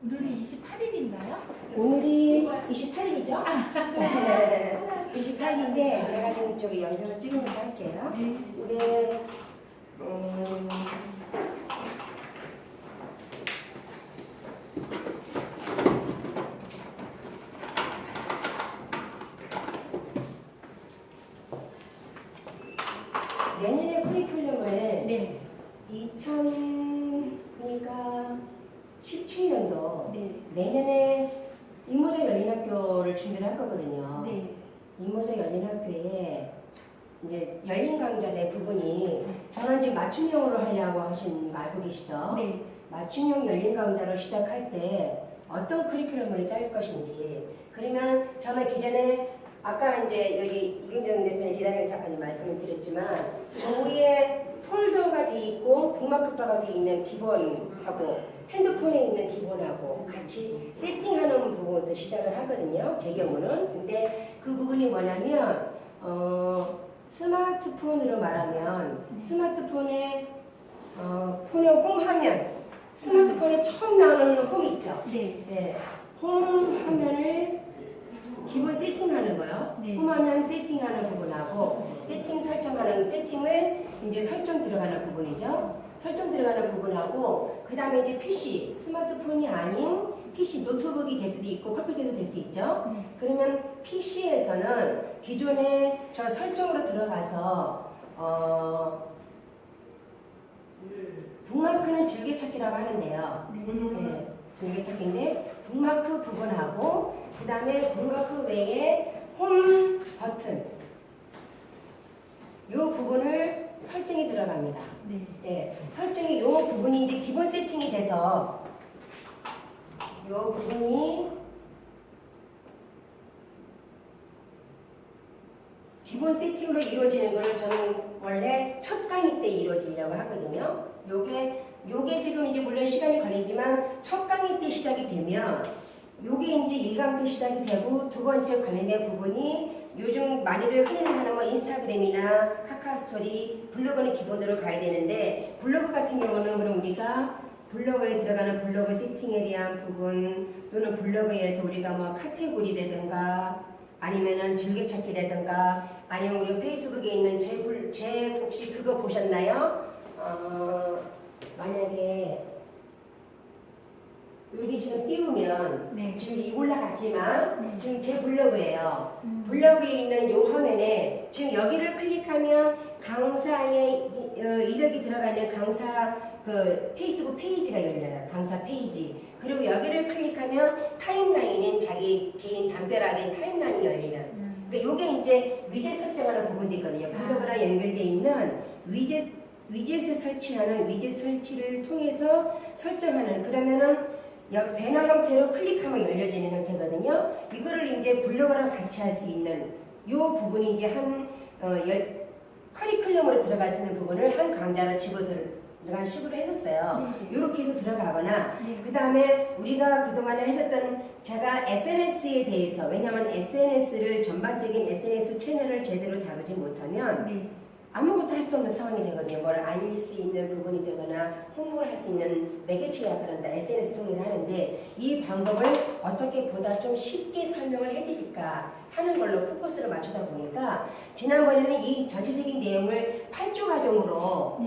오늘이 28일인가요? 오늘이 28일이죠? 네, 28일인데 제가 지금 저기 영상을 찍으면서 할게요. 근데 내년의 커리큘럼을 2017년도 내년에 이모저 열린학교를 준비를 할 거거든요. 이모저 열린학교에 이제 열린 강좌의 부분이 저는 지금 맞춤형으로 하려고 하신 거 알고 계시죠? 맞춤형 열린 강좌로 시작할 때 어떤 커리큘럼을 짤 것인지, 그러면 저는 기존에 아까 이제 여기 이경정 대표님 기다리면서 아까 말씀을 드렸지만 종이에 폴더가 돼 있고 북마크바가 돼 있는 기본하고 핸드폰에 있는 기본하고 같이 세팅하는 부분부터 시작을 하거든요. 제 경우는. 근데 그 부분이 뭐냐면 스마트폰으로 말하면 스마트폰의 폰의 홈 화면, 스마트폰에 처음 나오는 홈이 있죠. 홈 화면을 기본 세팅하는 거요. 홈 화면 세팅하는 부분하고 세팅 설정하는 세팅을 이제 설정 들어가는 부분이죠. 설정 들어가는 부분하고 그 다음에 이제 PC, 스마트폰이 아닌 PC, 노트북이 될 수도 있고 컴퓨터도 될 수 있죠. 그러면 PC에서는 기존에 저 설정으로 들어가서 북마크는 즐겨찾기라고 하는데요. 즐겨찾기인데 북마크 부분하고 그 다음에 북마크 외에 홈 버튼 이 부분을 설정이 들어갑니다. 설정이 이 부분이 이제 기본 세팅이 돼서 이 부분이 기본 세팅으로 이루어지는 거를 저는 원래 첫 강의 때 이루어지려고 하거든요. 요게 지금 이제 물론 시간이 걸리지만 첫 강의 때 시작이 되면 요게 이제 1강 때 시작이 되고 두 번째 관련된 부분이 요즘 많이들 흔히들 뭐 인스타그램이나 카카오스토리, 블로그는 기본으로 가야 되는데 블로그 같은 경우는 그럼 우리가 블로그에 들어가는 블로그 세팅에 대한 부분 또는 블로그에서 우리가 뭐 카테고리라든가 아니면은 즐겨찾기라든가 아니면 우리 페이스북에 있는 제 혹시 그거 보셨나요? 만약에 여기 지금 띄우면 지금 올라갔지만 지금 제 블로그예요. 블로그에 있는 이 화면에 지금 여기를 클릭하면 강사의 이력이 들어가 있는 강사 그 페이스북 페이지가 열려요. 강사 페이지. 그리고 여기를 클릭하면 타임라인은 자기 개인 담벼락인 타임라인이 열리는. 그러니까 이게 이제 위젯 설정하는 부분도 있거든요. 블로그랑 연결되어 있는 위젯을 설치하는 위젯 설치를 통해서 설정하는 그러면은 배너 형태로 클릭하면 열려지는 형태거든요. 이거를 이제 블로그랑 같이 할 수 있는 이 부분이 이제 커리큘럼으로 들어갈 수 있는 부분을 한 강좌로 집어들어간 식으로 했었어요. 이렇게 해서 들어가거나 그 다음에 우리가 그동안에 했었던 제가 SNS에 대해서 왜냐하면 SNS를 전반적인 SNS 채널을 제대로 다루지 못하면 아무것도 할 수 없는 상황이 되거든요. 뭘 알릴 수 있는 부분이 되거나 홍보를 할 수 있는 매개체가 그런다. SNS 통해서 하는데 이 방법을 어떻게 보다 좀 쉽게 설명을 해드릴까 하는 걸로 포커스를 맞추다 보니까 지난번에는 이 전체적인 내용을 8주 과정으로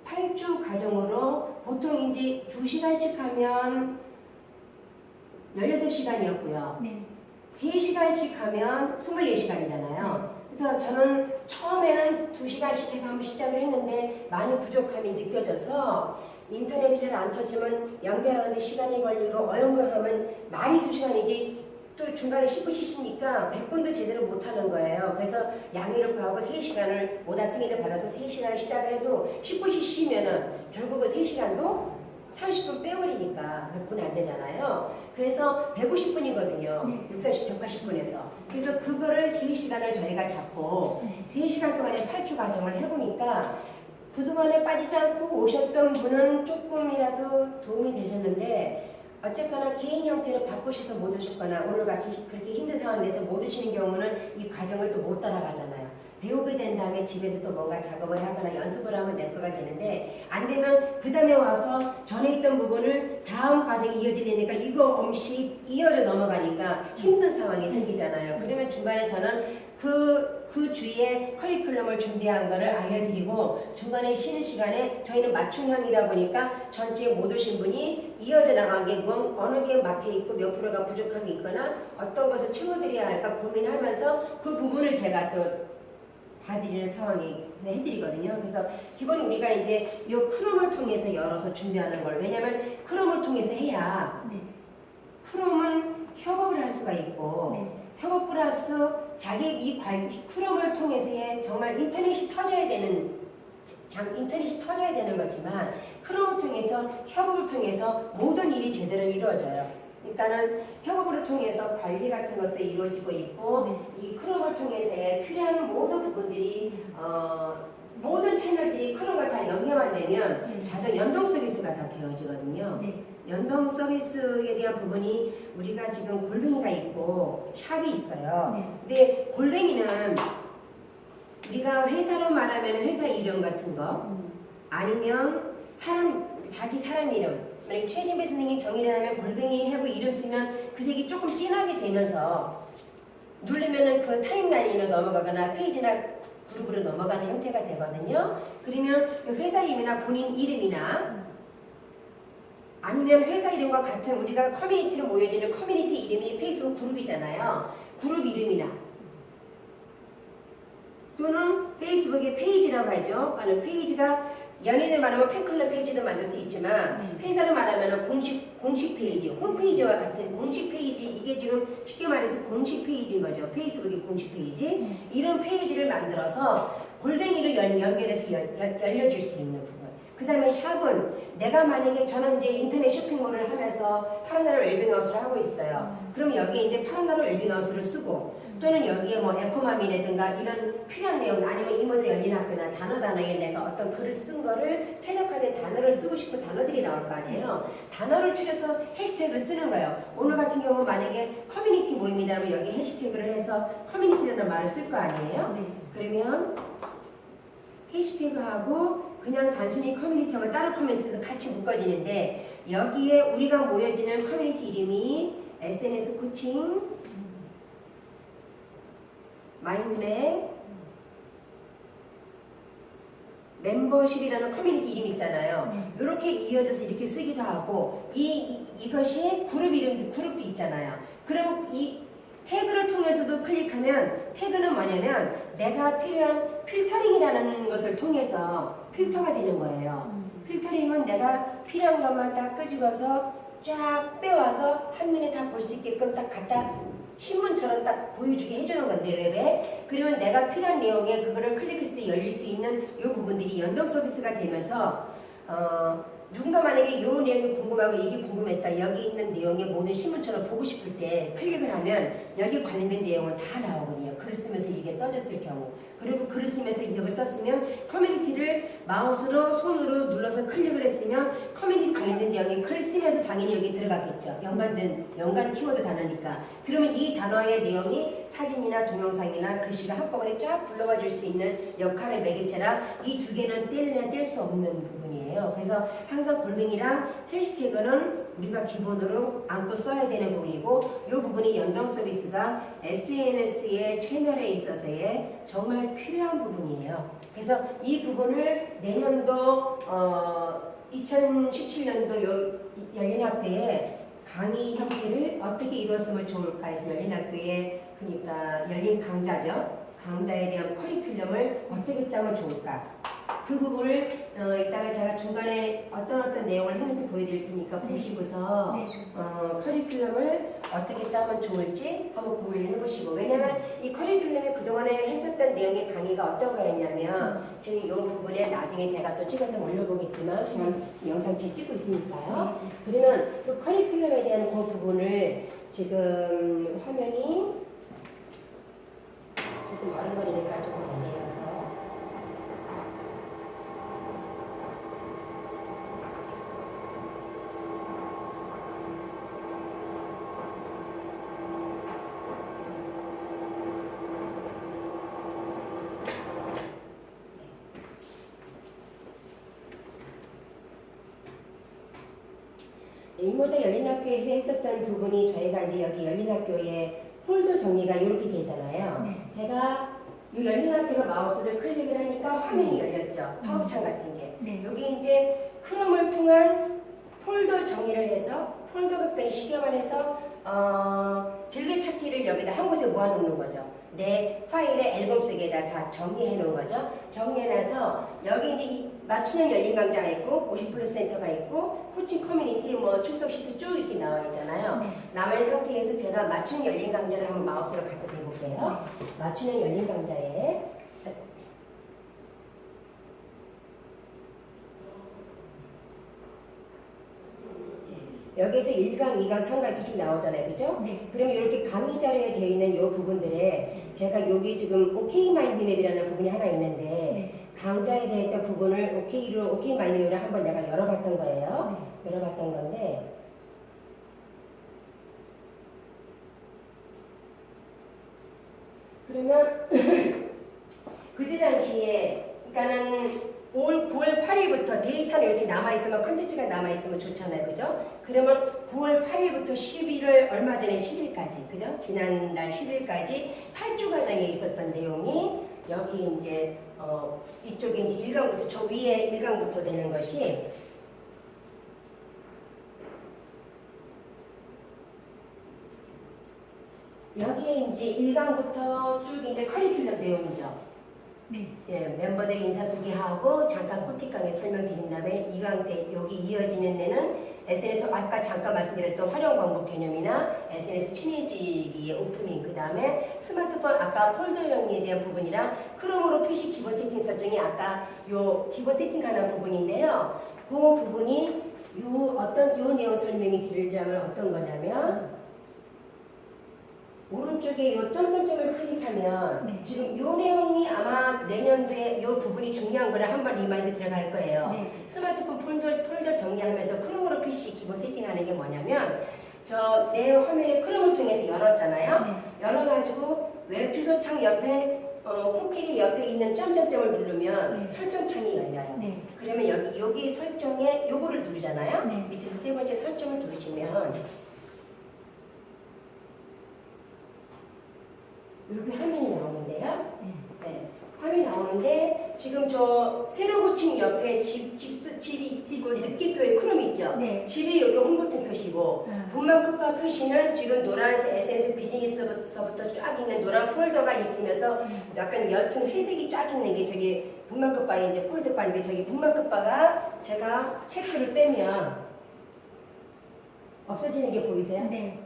8주 과정으로 보통 이제 2시간씩 하면 16시간이었고요. 3시간씩 하면 24시간이잖아요. 그래서 저는 처음에는 2시간씩 해서 한번 시작을 했는데 많이 부족함이 느껴져서 인터넷이 잘 안 터지면 연결하는데 시간이 걸리고 어영부영하면 말이 2시간이지 또 중간에 10분 쉬시니까 100분도 제대로 못하는 거예요. 그래서 양해를 구하고 3시간을 오다 승인을 받아서 3시간을 시작을 해도 10분씩 쉬면은 결국은 3시간도 30분 빼버리니까 몇 분이 안 되잖아요. 그래서 150분이거든요. 140, 180분에서. 그래서 그거를 3시간을 저희가 잡고 3시간 동안에 8주 과정을 해보니까 그동안에 빠지지 않고 오셨던 분은 조금이라도 도움이 되셨는데 어쨌거나 개인 형태로 바쁘셔서 못 오셨거나 오늘같이 그렇게 힘든 상황에서 못 오시는 경우는 이 과정을 또 못 따라가잖아요. 배우게 된 다음에 집에서 또 뭔가 작업을 하거나 연습을 하면 내 거가 되는데 안 되면 그 다음에 와서 전에 있던 부분을 다음 과정이 이어지니까 이거 없이 이어져 넘어가니까 힘든 상황이 생기잖아요. 그러면 중간에 저는 그 주위에 커리큘럼을 준비한 거를 알려드리고 중간에 쉬는 시간에 저희는 맞춤형이다 보니까 전체에 못 오신 분이 이어져 나가게 어느 게 막혀 있고 몇 프로가 부족함이 있거나 어떤 것을 채워드려야 할까 고민하면서 그 부분을 제가 또 봐드리는 상황이 해드리거든요. 그래서 기본 우리가 이제 이 크롬을 통해서 열어서 준비하는 걸 왜냐면 크롬을 통해서 해야 크롬은 협업을 할 수가 있고 협업 플러스 자기 이 크롬을 통해서의 정말 인터넷이 터져야 되는 거지만 크롬을 통해서 협업을 통해서 모든 일이 제대로 이루어져요. 일단은 협업을 통해서 관리 같은 것도 이루어지고 있고 이 크롬을 통해서의 필요한 모든 부분들이 모든 채널들이 크롬과 다 연결만 되면 자동 연동 서비스가 다 되어지거든요. 연동 서비스에 대한 부분이 우리가 지금 골뱅이가 있고 샵이 있어요. 근데 골뱅이는 우리가 회사로 말하면 회사 이름 같은 거 아니면 자기 사람 이름 만약에 최진배 선생님 정의를 하면 골뱅이 하고 이름 쓰면 그 색이 조금 진하게 되면서 누르면은 그 타임라인으로 넘어가거나 페이지나 그룹으로 넘어가는 형태가 되거든요. 그러면 회사 이름이나 본인 이름이나 아니면 회사 이름과 같은 우리가 커뮤니티로 모여지는 커뮤니티 이름이 페이스북 그룹이잖아요. 그룹 이름이나 또는 페이스북의 페이지라고 하죠. 아니 페이지가 연예인을 말하면 팬클럽 페이지도 만들 수 있지만 회사를 말하면 공식 페이지, 홈페이지와 같은 공식 페이지 이게 지금 쉽게 말해서 공식 페이지인 거죠. 페이스북의 공식 페이지 이런 페이지를 만들어서 골뱅이로 연결해서 열려줄 수 있는 부분. 그 다음에 샵은 내가 만약에 저는 이제 인터넷 쇼핑몰을 하면서 파란나루 웰빙하우스를 하고 있어요. 그럼 여기에 이제 파란나루 웰빙하우스를 쓰고 또는 여기에 뭐 에코맘이라든가 이런 필요한 내용 아니면 이모저 열린학교나 단어에 내가 어떤 글을 쓴 거를 최적화된 단어를 쓰고 싶은 단어들이 나올 거 아니에요. 단어를 추려서 해시태그를 쓰는 거예요. 오늘 같은 경우 만약에 커뮤니티 모임이라면 여기 해시태그를 해서 커뮤니티라는 말을 쓸 거 아니에요. 그러면 해시태그하고 그냥 단순히 커뮤니티 하면 다른 커뮤니티에서 같이 묶어지는데 여기에 우리가 모여지는 커뮤니티 이름이 SNS 코칭 마인드랩 멤버십이라는 커뮤니티 이름 있잖아요. 이렇게 이어져서 이렇게 쓰기도 하고 이것이 그룹 이름도 그룹도 있잖아요. 그리고 이 태그를 통해서도 클릭하면 태그는 뭐냐면 내가 필요한 필터링이라는 것을 통해서 필터가 되는 거예요. 필터링은 내가 필요한 것만 딱 끄집어서 쫙 빼와서 한눈에 다 볼 수 있게끔 딱 갖다 신문처럼 딱 보여주게 해주는 건데 웹에 그러면 내가 필요한 내용에 그거를 클릭했을 때 열릴 수 있는 이 부분들이 연동 서비스가 되면서 누군가 만약에 이 내용이 궁금하고 이게 궁금했다 여기 있는 내용의 모든 신문처럼 보고 싶을 때 클릭을 하면 여기 관련된 내용은 다 나오거든요. 글을 쓰면서 이게 써졌을 경우 그리고 글을 쓰면서 이걸 썼으면 커뮤니티를 마우스로 손으로 눌러서 클릭을 했으면 커뮤니티 관련된 내용이 글 쓰면서 당연히 여기 들어갔겠죠. 연관 키워드 단어니까 그러면 이 단어의 내용이 사진이나 동영상이나 글씨가 한꺼번에 쫙 불러와 줄 수 있는 역할의 매개체라 이 두 개는 뗄 수 없는 부분이에요. 그래서 항상 골뱅이랑 해시태그는 우리가 기본으로 안고 써야 되는 부분이고 이 부분이 연동 서비스가 SNS의 채널에 있어서의 정말 필요한 부분이에요. 그래서 이 부분을 내년도 2017년도 열린학교에 강의 형태를 어떻게 이루었으면 좋을까 해서 열린학교에 그러니까 열린 강좌죠. 강좌에 대한 커리큘럼을 어떻게 짜면 좋을까 그 부분을 이따가 제가 중간에 어떤 내용을 했는지 보여드릴 테니까 보시고서 커리큘럼을 어떻게 짜면 좋을지 한번 고민을 해보시고 왜냐면 이 커리큘럼이 그동안에 했었던 내용의 강의가 어떤 거였냐면 지금 이 부분에 나중에 제가 또 찍어서 올려보겠지만 지금 영상 찍고 있으니까요. 그러면 그 커리큘럼에 대한 그 부분을 지금 화면이 조금 어른거리니까 조금 더 내려서 이모작 열린학교에서 했었던 부분이 저희가 이제 여기 열린학교에 폴더 정리가 이렇게 되잖아요. 네. 제가 이 열린학교로 마우스를 클릭을 하니까 화면이 열렸죠. 파우창 같은 게. 네. 여기 이제 크롬을 통한 폴더 정리를 해서 폴더 극단이 시계만 해서 즐겨찾기를 여기다 한 곳에 모아놓는 거죠. 내 파일의 앨범 속에다 다 정리해 놓은 거죠. 정리해놔서 여기 이제 이 맞춤형 열린 강좌가 있고 50플러스 센터가 있고 코칭 커뮤니티 뭐 출석 시트 쭉 이렇게 나와 있잖아요. 네. 남은 상태에서 제가 맞춤형 열린 강좌를 한번 마우스로 갖다 대볼게요. 맞춤형 열린 강좌에 여기서 1강, 2강, 3강 이렇게 쭉 나오잖아요. 그죠? 네. 그러면 이렇게 강의 자료에 되어 있는 이 부분들에 제가 여기 지금 OK 마인드맵이라는 부분이 하나 있는데 네. 강좌에 대했던 부분을 OK 마인드맵을 한번 내가 열어봤던 거예요. 네. 열어봤던 건데 그러면 그때 당시에 그러니까는 올 9월 8일부터 데이터는 이렇게 남아있으면 컨텐츠가 남아있으면 좋잖아요. 그죠? 그러면 9월 8일부터 11월 얼마 전에 10일까지 그죠? 지난달 10일까지 8주 과정에 있었던 내용이 여기 이제 이쪽에 이제 1강부터 저 위에 1강부터 되는 것이 여기에 이제 1강부터 쭉 이제 커리큘럼 내용이죠. 네. 예, 멤버들이 인사소개하고 잠깐 꿀팁강의 설명드린 다음에 2강 때 여기 이어지는 데는 SNS 아까 잠깐 말씀드렸던 활용 방법 개념이나 SNS 친해지기의 오프닝 그 다음에 스마트폰 아까 폴더 정리에 대한 부분이랑 크롬으로 PC 기본 세팅 설정이 아까 요 기본 세팅하는 부분인데요. 그 부분이 요 내용 설명이 드리자면 어떤 거냐면 오른쪽에 이 점점점을 클릭하면 네. 지금 이 내용이 아마 내년도에 이 부분이 중요한 거라 한번 리마인드 들어갈 거예요. 네. 스마트폰 폴더 정리하면서 크롬으로 PC 기본 세팅하는 게 뭐냐면 저 내 화면에 크롬을 통해서 열었잖아요. 네. 열어가지고 웹 주소창 옆에 코끼리 옆에 있는 점점점을 누르면 네. 설정창이 열려요. 네. 그러면 여기 설정에 요거를 누르잖아요. 네. 밑에서 세 번째 설정을 누르시면 이렇게 화면이 나오는데요. 네. 네, 화면이 나오는데 지금 저 세로 고침 옆에 집이 느낌표에 크롬 있죠. 네. 집이 여기 홈 버튼 표시고 분말 끝바 표시는 지금 노란색 SNS 비즈니스서부터 쫙 있는 노란 폴더가 있으면서 약간 옅은 회색이 쫙 있는 게 저기 분말 끝바에 이제 폴더바인데 저기 분말 끝바가 제가 체크를 빼면 없어지는 게 보이세요? 네.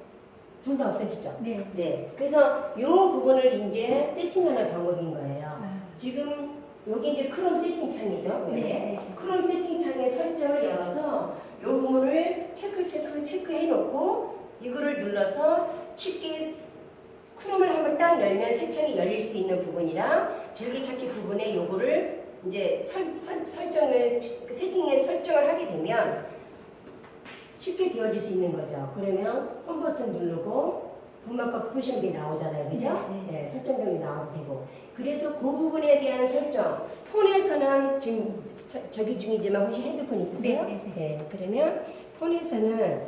둘 다 없어지죠? 네. 네. 그래서 이 부분을 이제 세팅하는 방법인 거예요. 지금 여기 이제 크롬 세팅 창이죠. 네. 네. 크롬 세팅 창의 설정을 열어서 이 부분을 체크해 놓고 이거를 눌러서 쉽게 크롬을 한번 딱 열면 새 창이 열릴 수 있는 부분이랑 즐기찾기 부분에 요거를 이제 세팅에 설정을 하게 되면 쉽게 되어질 수 있는 거죠. 그러면 홈 버튼 누르고 분말과 표시는 게 나오잖아요. 그죠? 네, 설정등이 나와도 되고. 그래서 그 부분에 대한 설정. 폰에서는 지금 저기 중이지만 혹시 핸드폰 있으세요? 네. 그러면 폰에서는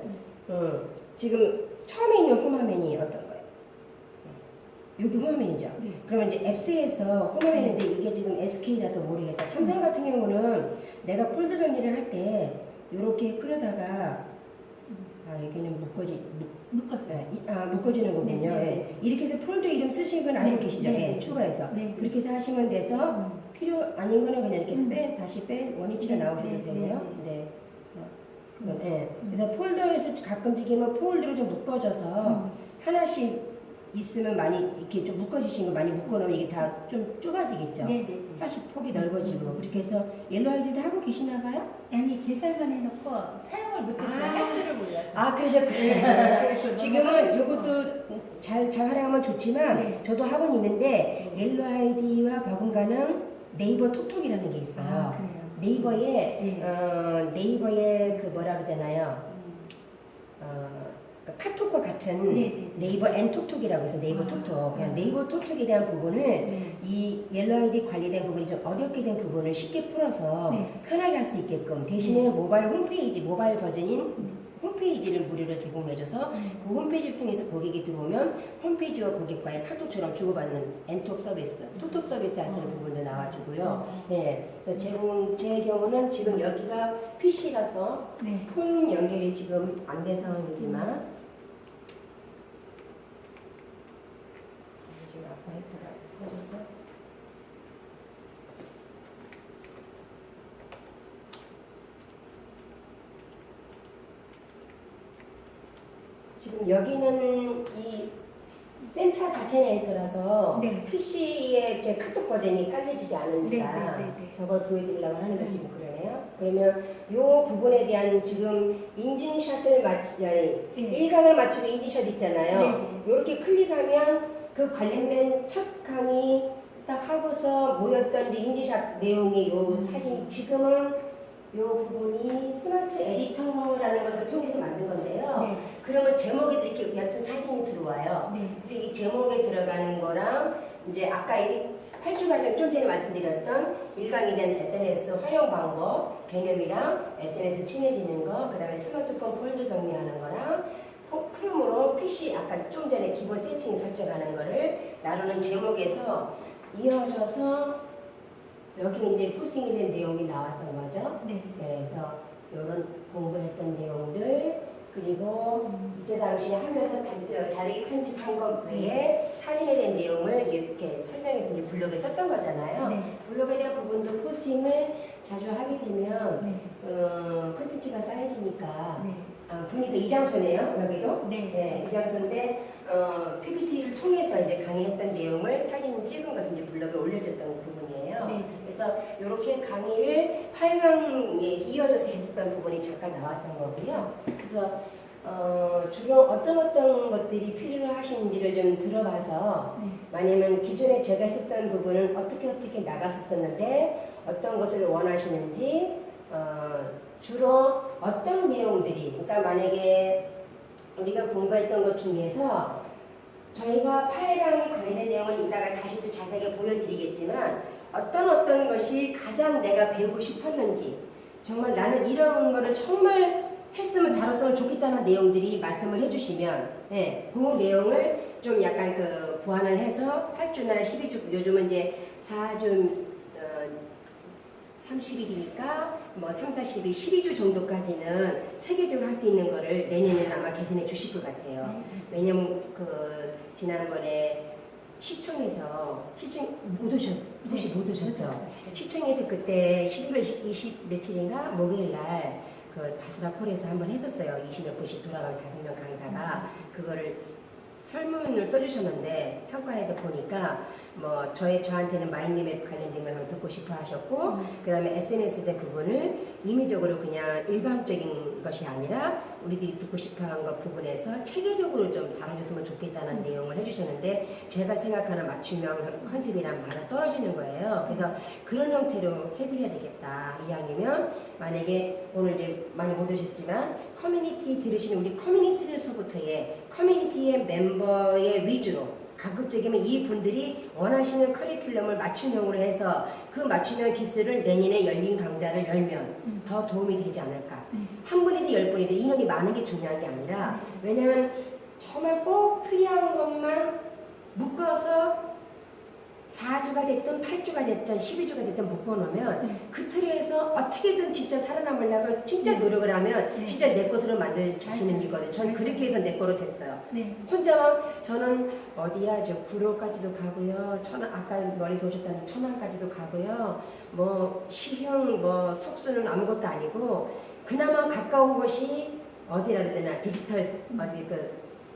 지금 처음에 있는 홈화면이 어떤 거예요? 여기 홈화면이죠. 그러면 이제 앱스에서 홈화면인데 이게 지금 SK라도 모르겠다. 삼성 같은 경우는 내가 폴더 정리를 할 때 이렇게 끌어다가 여기는 묶어주는 거군요. 네. 예. 이렇게 해서 폴더 이름 쓰신 건 알고 계시죠? 네. 예, 추가해서. 네. 그렇게 해서 하시면 돼서 필요 아닌 거는 그냥 이렇게 다시 원위치로 나오셔도 되고요. 네. 그래서 폴더에서 가끔 튀기면 폴더로 좀 묶어져서 하나씩 있으면 많이 이렇게 좀 묶어주신 거 많이 묶어놓으면 이게 다 좀 좁아지겠죠? 네네. 사실 폭이 넓어지고 그렇게 해서 옐로 아이디도 하고 계시나 봐요? 아니 개설만 해놓고 사용을 못했어요. 할 줄을 몰라서. 그러셨군요. 지금은 이것도 잘 활용하면 좋지만 네. 저도 학원 있는데 옐로 아이디와 버금가는 네이버 톡톡이라는 게 있어요. 그래요. 네이버에 네. 네이버에 그 뭐라 그러나요? 카톡과 같은 네이버 앤 톡톡이라고 해서 네이버 톡톡 그냥 네이버 톡톡에 대한 부분을 이 옐로 아이디 관리된 부분이 좀 어렵게 된 부분을 쉽게 풀어서 편하게 할 수 있게끔 대신에 모바일 버전인 홈페이지를 무료로 제공해줘서 그 홈페이지를 통해서 고객이 들어오면 홈페이지와 고객과의 카톡처럼 주고받는 엔톡 서비스, 톡톡 서비스 하시는 부분도 나와주고요. 네, 제 경우는 지금 여기가 PC라서 네. 폰 연결이 지금 안 된 상황이지만 지금 아까 했다가 해줘서 지금 여기는 이 센터 자체 내에서라서 네. PC에 제 카톡 버전이 깔려지지 않으니까 네. 저걸 보여드리려고 하는데 지금 그러네요. 그러면 이 부분에 대한 지금 인증샷을 일강을 맞추고 인증샷 있잖아요. 이렇게 클릭하면 그 관련된 첫 강의 딱 하고서 모였던 이제 인증샷 내용의 요 사진이 지금은 이 부분이 스마트 에디터라는 것을 통해서 만든 건데요. 네. 그러면 제목에도 이렇게 옅은 사진이 들어와요. 네. 그래서 이 제목에 들어가는 거랑 이제 아까 8주 과정 좀 전에 말씀드렸던 일강에 대한 SNS 활용 방법 개념이랑 SNS 친해지는 거, 그 다음에 스마트폰 폴더 정리하는 거랑 크롬으로 PC 아까 좀 전에 기본 세팅 설정하는 거를 나누는 제목에서 이어져서 여기 이제 포스팅에 대한 내용이 나왔던 거죠. 네. 그래서 이런 공부했던 내용들 그리고 이때 당시에 하면서 자료기 편집한 것 외에 사진에 대한 내용을 이렇게 설명해서 이제 블로그에 썼던 거잖아요. 네. 블로그에 대한 부분도 포스팅을 자주 하게 되면 네. 컨텐츠가 쌓여지니까 네. 보니까 이 장소네요. 여기도. 네. 네, 이 장소인데 PPT를 통해서 이제 강의했던 내용을 사진 찍은 것을 이제 블로그에 올려줬던 부분이에요. 네. 그래서 이렇게 강의를 8강에 이어져서 했었던 부분이 잠깐 나왔던 거고요. 그래서 주로 어떤 것들이 필요하신지를 좀 들어봐서 네. 만약에 기존에 제가 했었던 부분은 어떻게 나갔었었는데 어떤 것을 원하시는지 주로 어떤 내용들이 그러니까 만약에 우리가 공부했던 것 중에서 저희가 8강에 관련된 내용을 이따가 다시 또 자세하게 보여드리겠지만 어떤 것이 가장 내가 배우고 싶었는지 정말 나는 이런 거를 정말 했으면 다뤘으면 좋겠다는 내용들이 말씀을 해주시면 네, 그 내용을 좀 약간 그 보완을 해서 8주나 12주 요즘은 이제 4주 30일이니까 뭐 3, 4, 12, 12주 정도까지는 체계적으로 할 수 있는 거를 내년에는 아마 개선해 주실 것 같아요. 왜냐면 그 지난번에 시청에서 혹시 못 오셨죠? 시청에서 그때 11월 20 며칠인가 목요일 날 그 바스라폴에서 한번 했었어요. 20몇 분씩 돌아가는 5명 강사가 그거를 설문을 써주셨는데 평가해서 보니까 뭐 저한테는 마인드맵 관련된 걸 한번 듣고 싶어 하셨고 그 다음에 SNS에 대한 부분을 임의적으로 그냥 일방적인 것이 아니라 우리들이 듣고 싶어 한 것 부분에서 체계적으로 좀 다뤄줬으면 좋겠다는 내용을 해주셨는데 제가 생각하는 맞춤형 컨셉이랑 맞아 떨어지는 거예요. 그래서 그런 형태로 해드려야 되겠다. 이왕이면 만약에 오늘 이제 많이 못 오셨지만 커뮤니티 들으시는 우리 커뮤니티에서부터의 커뮤니티의 멤버의 위주로 가급적이면 이 분들이 원하시는 커리큘럼을 맞춤형으로 해서 그 맞춤형 기술을 내년에 열린 강좌를 열면 더 도움이 되지 않을까. 한 분이든 10분이든 인원이 많은 게 중요한 게 아니라 왜냐하면 정말 꼭 필요한 것만 묶어서 4주가 됐든 8주가 됐든 12주가 됐든 묶어놓으면 그 틀에서 어떻게든 진짜 살아남으려고 진짜 노력을 하면 진짜 내 것으로 만드시는 일거든요. 저는 그렇게 해서 내 거로 됐어요. 혼자만 저는 어디야 저 구로까지도 가고요. 아까 머리 도셨다는 천안까지도 가고요. 뭐 시흥 뭐 석수는 아무것도 아니고 그나마 가까운 곳이 어디라 그래야 되나 디지털 어디 그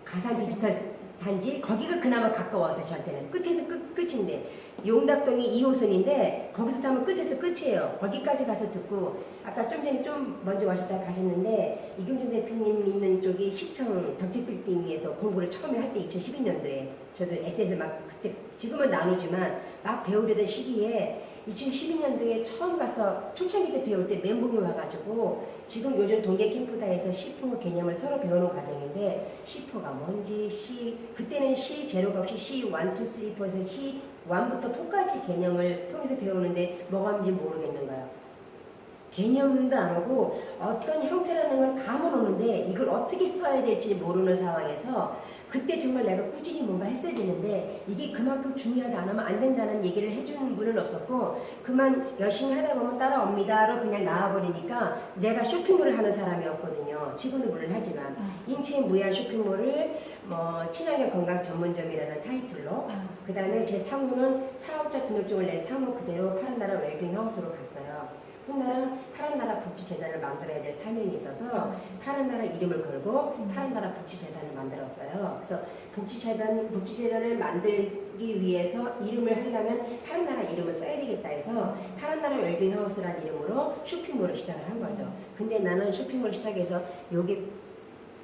가상 디지털 단지 거기가 그나마 가까워서 저한테는 끝에서 끝인데 용답동이 2호선인데 거기서 타면 끝에서 끝이에요. 거기까지 가서 듣고 아까 좀 전에 좀 먼저 와셨다가 가셨는데 이경준 대표님 있는 쪽이 시청 덕지빌딩에서 공부를 처음에 할 때 2012년도에 저도 SNS 막 그때 지금은 나누지만 막 배우려던 시기에 2012년도에 처음 가서 초창기 때 배울 때 멘붕이 와가지고 지금 요즘 동계 캠프다에서 C4 개념을 서로 배우는 과정인데 C4가 뭔지 그때는 C 제로가 없이 C 1, 2, 3, 4에서 C 1부터 4까지 개념을 통해서 배우는데 뭐가 뭔지 모르겠는 거예요. 개념도 안 오고 어떤 형태라는 걸 감은 오는데 이걸 어떻게 써야 될지 모르는 상황에서 그때 정말 내가 꾸준히 뭔가 했어야 되는데 이게 그만큼 중요하다 안 하면 안 된다는 얘기를 해주는 분은 없었고 그만 열심히 하다 보면 따라옵니다로 그냥 나와버리니까 내가 쇼핑몰을 하는 사람이었거든요. 지금도 물론 하지만 인체 무야 쇼핑몰을 뭐 친환경 건강 전문점이라는 타이틀로 그 다음에 제 사무는 사업자 등록증을 낸 사무 그대로 파란나라 웰빙 하우스로 갔어요. 푸나는 파란나라 복지재단을 만들어야 될 사명이 있어서 파란나라 이름을 걸고 파란나라 복지재단을 만들었어요. 그래서 복지재단을 만들기 위해서 이름을 하려면 파란나라 이름을 써야 되겠다 해서 파란나라 웰빙하우스라는 이름으로 쇼핑몰을 시작을 한 거죠. 근데 나는 쇼핑몰 시작해서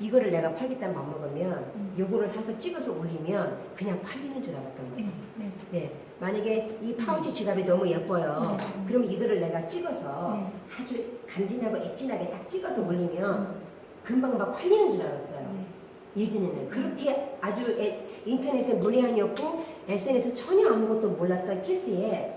이거를 내가 팔겠다는 맘 먹으면 요거를 사서 찍어서 올리면 그냥 팔리는 줄 알았던 거예요. 네. 만약에 이 파우치 지갑이 너무 예뻐요. 그럼 이거를 내가 찍어서 아주 간지나고 애진하게 딱 찍어서 올리면 금방 막 팔리는 줄 알았어요. 예전에는 그렇게 아주 인터넷에 문외한이 없고 SNS 전혀 아무것도 몰랐던 케이스에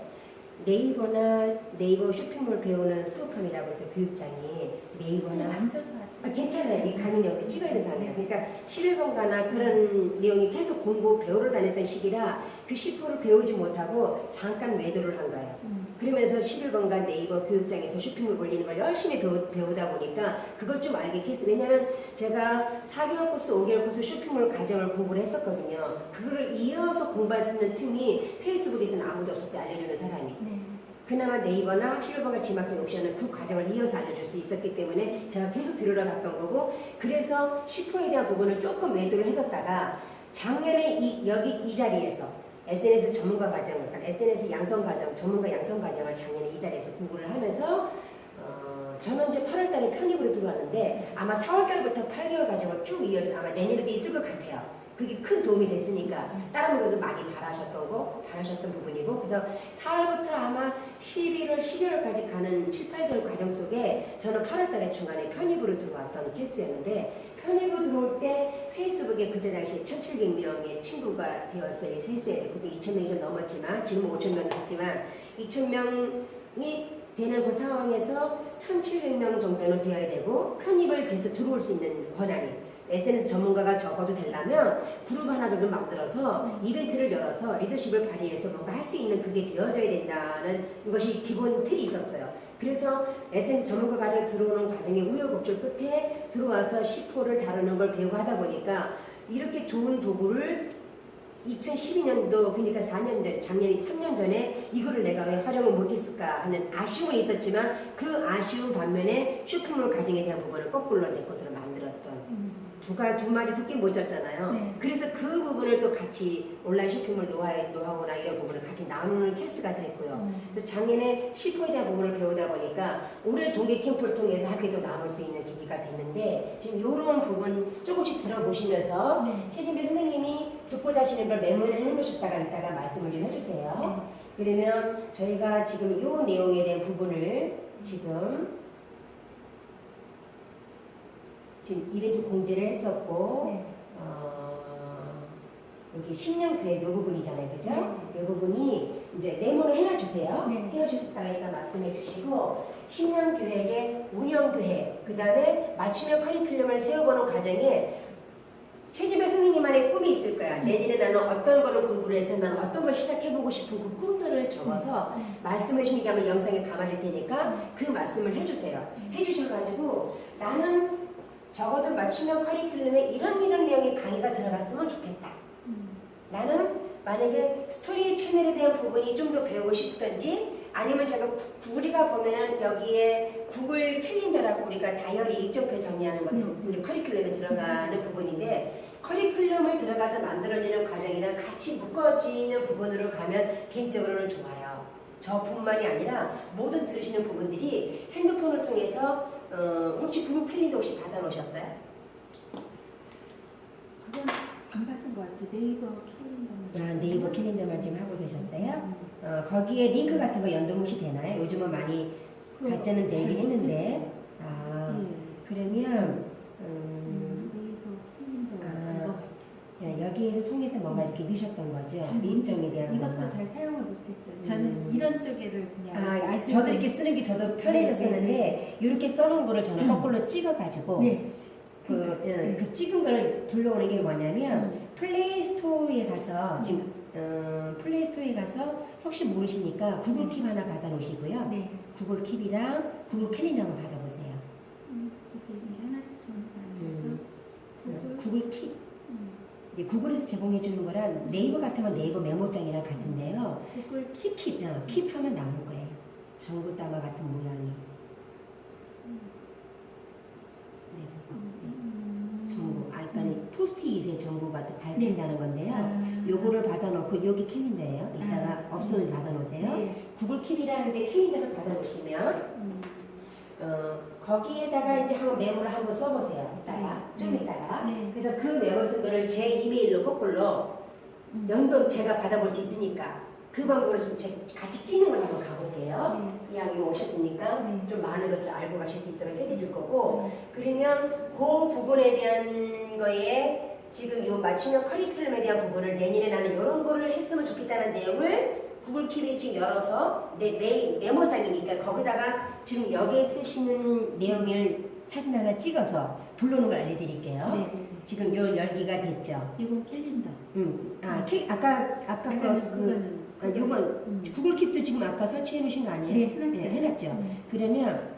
네이버 쇼핑몰 배우는 스토어팜이라고 해서 교육장이 네이버나 앉아서 괜찮아요. 이 강의는 여기 찍어야 되는 사람이에요. 그러니까 11번가나 그런 내용이 계속 공부 배우러 다녔던 시기라 그 10%를 배우지 못하고 잠깐 외도를 한 거예요. 그러면서 11번가 네이버 교육장에서 쇼핑몰 올리는 걸 열심히 배우다 보니까 그걸 좀 알게 했어요. 왜냐면 제가 4개월 코스, 5개월 코스 쇼핑몰 과정을 공부를 했었거든요. 그거를 이어서 공부할 수 있는 틈이 페이스북에서는 아무도 없었어요. 알려주는 사람이. 그나마 네이버나 11번가 지마켓 옵션은 그 과정을 이어서 알려줄 수 있었기 때문에 제가 계속 들으러갔던 거고 그래서 10%에 대한 부분을 조금 외도를 해뒀다가 작년에 이 자리에서 SNS 전문가 과정을, 그러니까 SNS 양성 과정, 전문가 양성 과정을 작년에 이 자리에서 공부를 하면서 저는 이제 8월달에 편입으로 들어왔는데 아마 4월달부터 8개월 과정을 쭉 이어서 아마 내년에도 있을 것 같아요. 그게 큰 도움이 됐으니까 다른 분들도 많이 바라셨던 부분이고 그래서 4월부터 아마 11월, 12월까지 가는 7, 8개월 과정 속에 저는 8월달에 중간에 편입으로 들어왔던 케이스였는데 편입으로 들어올 때 페이스북에 그때 당시에 1,700명의 친구가 되었어요. 했어요. 그때 2,000명이 좀 넘었지만 지금 5,000명 됐지만 2,000명이 되는 그 상황에서 1,700명 정도는 되어야 되고 편입을 돼서 들어올 수 있는 권한이 SNS 전문가가 적어도 되려면 그룹 하나 정도 만들어서 이벤트를 열어서 리더십을 발휘해서 뭔가 할 수 있는 그게 되어져야 된다는 것이 기본 틀이 있었어요. 그래서 SNS 전문가 과정 들어오는 과정에 우여곡절 끝에 들어와서 10호를 다루는 걸 배우고 하다 보니까 이렇게 좋은 도구를 2012년도 그러니까 4년 전, 작년에 3년 전에 이거를 내가 왜 활용을 못했을까 하는 아쉬움은 있었지만 그 아쉬운 반면에 쇼핑몰 과정에 대한 부분을 거꾸로 내 것으로 만들었던 두 마리 토끼 못 잡잖아요. 그래서 그 부분을 또 같이 온라인 쇼핑몰 노하우나 이런 부분을 같이 나누는 케이스가 됐고요. 그래서 작년에 10호에 대한 부분을 배우다 보니까 올해 동계 캠프를 통해서 함께 더 나눌 수 있는 계기가 됐는데 지금 이런 부분 조금씩 들어보시면서 최진배 선생님이 듣고자 하시는 걸 메모를 해놓으셨다가 이따가 말씀을 좀 해주세요. 그러면 저희가 지금 이 내용에 대한 부분을 지금 이벤트 공지를 했었고 여기 10년 계획 이 부분이잖아요. 그죠? 이 부분이 이제 메모를 해놔주세요. 해놓으셨다가 일단 말씀해 주시고 10년 계획의 운영 계획 그 다음에 맞춤형 커리큘럼을 세워보는 과정에 최지배 선생님만의 꿈이 있을 거야. 내년에 나는 어떤 거를 공부를 해서 나는 어떤 걸 시작해보고 싶은 그 꿈들을 적어서 말씀해 주시면 영상에 담아질 테니까 그 말씀을 해주세요. 해주셔가지고 나는 적어도 맞춤형 커리큘럼에 이런 내용의 강의가 들어갔으면 좋겠다. 나는 만약에 스토리 채널에 대한 부분이 좀 더 배우고 싶든지 아니면 제가 우리가 보면은 여기에 구글 캘린더라고 우리가 다이어리 일정표 정리하는 것도 우리 커리큘럼에 들어가는 부분인데 커리큘럼을 들어가서 만들어지는 과정이랑 같이 묶어지는 부분으로 가면 개인적으로는 좋아요. 저뿐만이 아니라 모든 들으시는 부분들이 핸드폰을 통해서 혹시 구글 캘린더 혹시 받아놓으셨어요? 그건 안 받은 것 같아요. 네이버 캘린더. 네이버 캘린더만 지금 하고 계셨어요? 거기에 링크 같은 거 연동무시 되나요? 요즘은 많이 발전은 되긴 했는데. 그러면 네이버 캘린더. 여기 여기에서 통해서 뭔가 이렇게 넣으셨던 거죠. 일정에 대한 이것도 뭔가. 잘 사용을 못했어요. 저는 이런 쪽에를 그냥 저도 이렇게 쓰는 게 저도 편해졌었는데 네, 이렇게 써놓은 거를 저는 거꾸로 찍어가지고 네. 그 찍은 걸 불러오는 게 뭐냐면 플레이스토어에 가서 지금 플레이스토어에 가서 혹시 모르시니까 구글 킵 하나 받아놓으시고요. 네. 구글 킵이랑 구글 캘린더 한번 받아보세요. 글쎄 이게 하나도 정리가 안 돼서 구글 킵. 이제 구글에서 제공해 주는 거랑 네이버 같으면 네이버 메모장이랑 같은데요. 구글 킵 하면 나올 거예요. 전구 따마 같은 모양이. 전구. 그러니까 포스트잇의 전구가 밝힌다는 건데요. 요거를 받아놓고 여기 캘린더예요. 이따가 없으면 받아놓으세요. 네. 구글 킵이랑 이제 캘린더를 받아놓으시면 거기에다가 이제 한번 메모를 한번 써보세요. 이따가 좀 이따가. 네. 그래서 그 메모 쓴 거를 제 이메일로 거꾸로 연동 제가 받아볼 수 있으니까 그 방법으로 같이 찍는 걸 한번 가볼게요. 이왕이 오셨으니까 네. 좀 많은 것을 알고 가실 수 있도록 해드릴 거고 그러면 그 부분에 대한 거에 지금 요 맞춤형 커리큘럼에 대한 부분을 내년에 나는 이런 거를 했으면 좋겠다는 내용을 구글 킵에 지금 열어서 내 메모장이니까 거기다가 지금 여기에 쓰시는 내용을 사진 하나 찍어서 부르는 걸 알려드릴게요. 네. 지금 요 열기가 됐죠. 이건 캘린더. 아까 그거는 요건 구글 킵도 지금 아까 설치해 놓으신 거 아니에요? 네, 해놨어요. 해놨죠. 그러면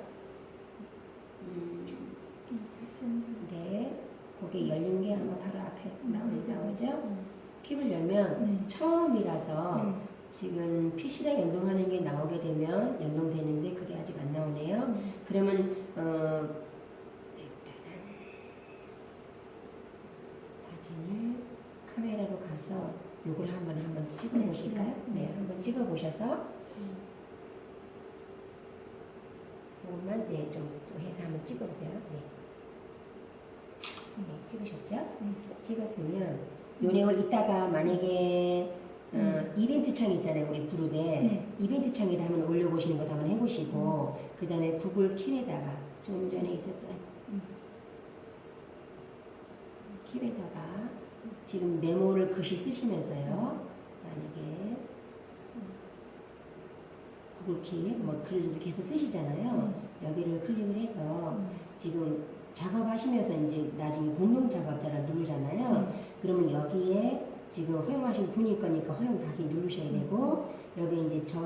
네. 거기 열린 게 아마 바로 앞에 나오죠. 킵을 열면 네. 처음이라서 지금 PC랑 연동하는 게 나오게 되면 연동되는데 그게 아직 안 나오네요. 그러면 일단은 사진을 카메라로 가서 요걸 한번 찍어 보실까요? 네, 한번 찍어 보셔서 요것만 좀 해서 한번 찍어 보세요. 네, 찍으셨죠? 찍었으면 요 내용을 이따가 만약에 이벤트 창 있잖아요. 우리 그룹에 이벤트 창에다 한번 올려보시는 것도 한번 해보시고 그 다음에 구글 킵에다가 좀 전에 있었던 킵에다가 지금 메모를 글씨 쓰시면서요. 만약에 구글 킵 글 이렇게 해서 쓰시잖아요. 여기를 클릭을 해서 지금 작업하시면서 이제 나중에 공동 작업자를 누르잖아요. 그러면 여기에 지금 허용하신 분일 거니까 허용 다시 누르셔야 되고 여기 이제 제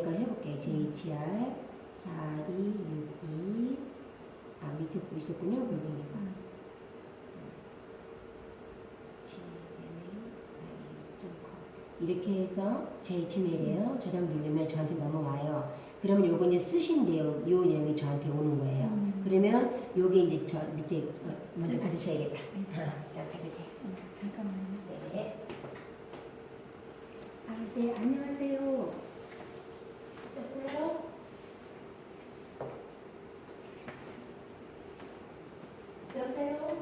걸 해볼게요. JTR 4262 밑에 있었군요. 그러니까 이렇게 해서 제 지메일이에요. 저장 누르면 저한테 넘어와요. 그러면 요거 이제 쓰신 내용, 요 내용이 저한테 오는 거예요. 그러면 요게 이제 저 밑에 먼저 받으셔야겠다. 일단 받으세요. 잠깐만요. 네. 네, 안녕하세요. 여보세요? 여보세요?